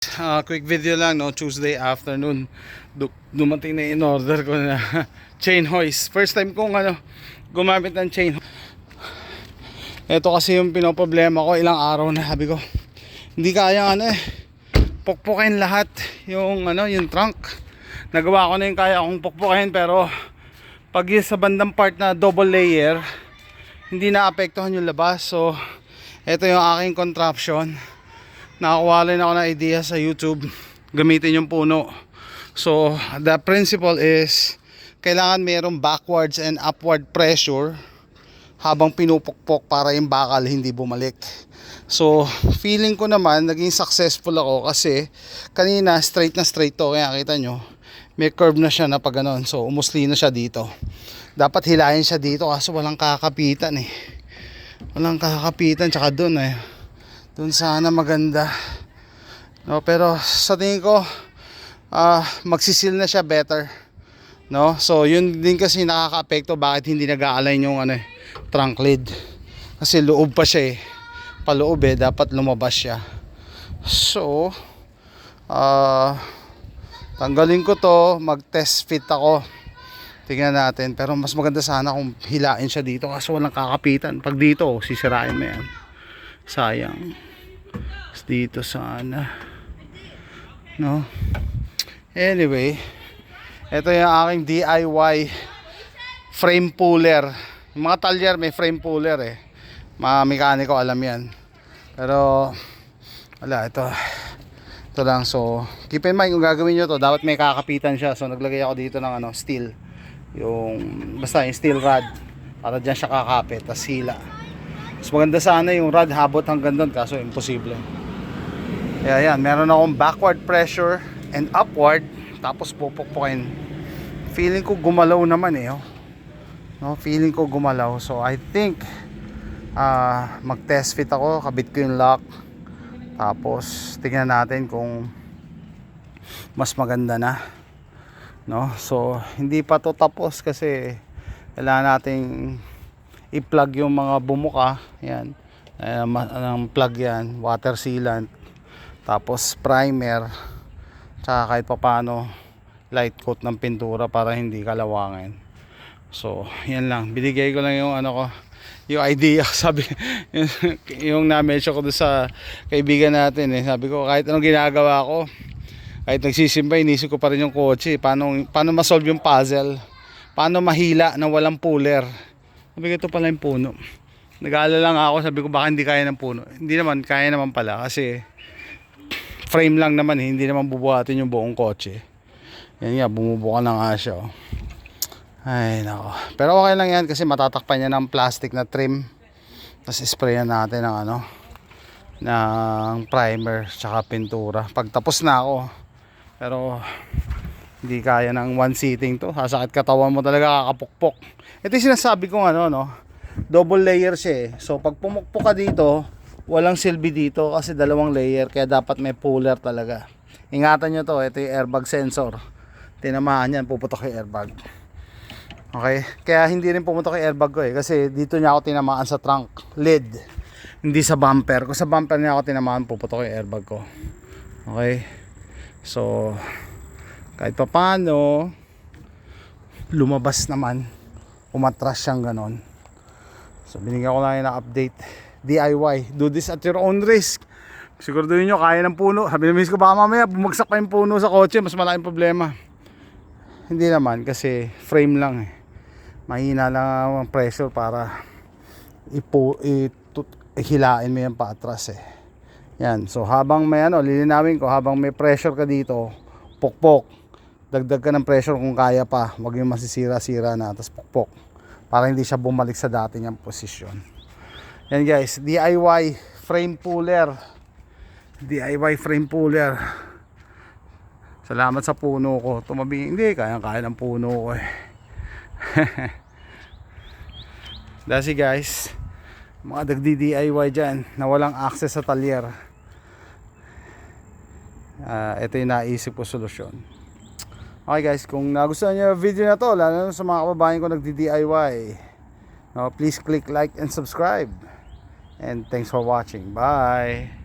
Quick video lang, no, Tuesday afternoon. Dumating na in order ko na chain hoist. First time kong gumamit ng chain. Ito kasi yung pinoproblema ko, ilang araw na sabi ko hindi kaya pukpukin lahat yung yung trunk. Nagawa ko na yung kaya kong pukpukin, pero pag yung sa bandang part na double layer, hindi na apektuhan yung labas. So ito yung aking contraption. Nakakuha rin ako ng idea sa YouTube, gamitin yung puno. So the principle is kailangan mayroong backwards and upward pressure habang pinupukpok para yung bakal hindi bumalik. So feeling ko naman naging successful ako kasi kanina straight na straight to, kaya kita nyo may curve na siya na pag ganon. So umusli na siya dito. Dapat hilahin siya dito kaso walang kakapitan walang kakapitan, tsaka dun dun sana maganda, no? Pero sa tingin ko magsisil na siya better, no? So yun din kasi nakaka-apekto bakit hindi nag-a-align yung trunk lid, kasi loob pa siya paloob dapat lumabas siya. So tanggalin ko to, mag-test fit ako, tingnan natin. Pero mas maganda sana kung hilain siya dito kasi walang kakapitan. Pag dito sisirain mo yan, sayang. Dito sana, no? Anyway, ito yung aking DIY frame puller. Yung mga talyer may frame puller mga mekaniko alam yan, pero wala, ito lang. So keep in mind kung gagawin nyo to, dapat may kakapitan siya. So naglagay ako dito ng steel, basta yung steel rod, para dyan siya kakapit, tas hila. Mas maganda sana yung rod habot hanggang doon, kaso imposible. Kaya yan, meron akong backward pressure and upward, tapos pupukpukin. Feeling ko gumalaw naman no? Feeling ko gumalaw. So I think mag test fit ako, kabit ko yung lock, tapos tingnan natin kung mas maganda na, no? So hindi pa to tapos kasi kailangan nating i-plug yung mga bumuka. Yan, ang plug yan, water sealant, tapos primer, tsaka kahit papano light coat ng pintura para hindi kalawangin. So yan lang, binigay ko lang yung yung idea. Sabi yung na-mention ko doon sa kaibigan natin sabi ko kahit anong ginagawa ko, kahit nagsisimba, inisip ko pa rin yung kotse, paano ma-solve yung puzzle, paano mahila na walang puller. Sabi ko ito pala yung puno. Nag-aalala lang ako, sabi ko baka hindi kaya ng puno. Hindi naman, kaya naman pala kasi frame lang naman hindi naman bubuhatin yung buong kotse. Yan nga, bumubuka na nga siya Ay nako, pero okay lang yan kasi matatakpan niya ng plastic na trim, tapos sprayan natin ng ng primer tsaka pintura pag tapos na ako. Pero hindi kaya ng one sitting to, sasakit katawan mo talaga kakapukpok. Ito yung sinasabi kong double layer siya So pag pumukpok ka dito, walang silbi dito kasi dalawang layer, kaya dapat may puller talaga. Ingatan nyo to, ito yung airbag sensor. Tinamaan yan, puputok yung airbag. Okay, kaya hindi rin pumutok yung airbag ko kasi dito niya ako tinamaan sa trunk lid, hindi sa bumper. Kung sa bumper niya ako tinamaan, puputok yung airbag ko. Okay, so kahit pa paano lumabas naman, umatras siyang ganon. So binigyan ko lang yung update. DIY, do this at your own risk. Siguraduhin nyo kaya ng puno. Sabi na miss ko baka mamaya bumagsak pa yung puno sa kotse, mas malaking problema. Hindi naman kasi frame lang mahina lang ang pressure para hilain mo yan paatras Yan, so habang may lilinawin ko, habang may pressure ka dito, pukpok, dagdag ka ng pressure kung kaya pa, wag yung masisira-sira na, tapos pukpok para hindi siya bumalik sa dati niyang posisyon. Yan guys, DIY frame puller. DIY frame puller. Salamat sa puno ko. Tumabi, hindi kaya ng puno ko Dasi guys, mga nagdi-DIY dyan na walang access sa talyer, ito yung naisip ko solusyon. Okay guys, kung nagustuhan nyo yung video na to, lalo na sa mga kababayan ko nagdi-DIY, please click like and subscribe. And thanks for watching. Bye.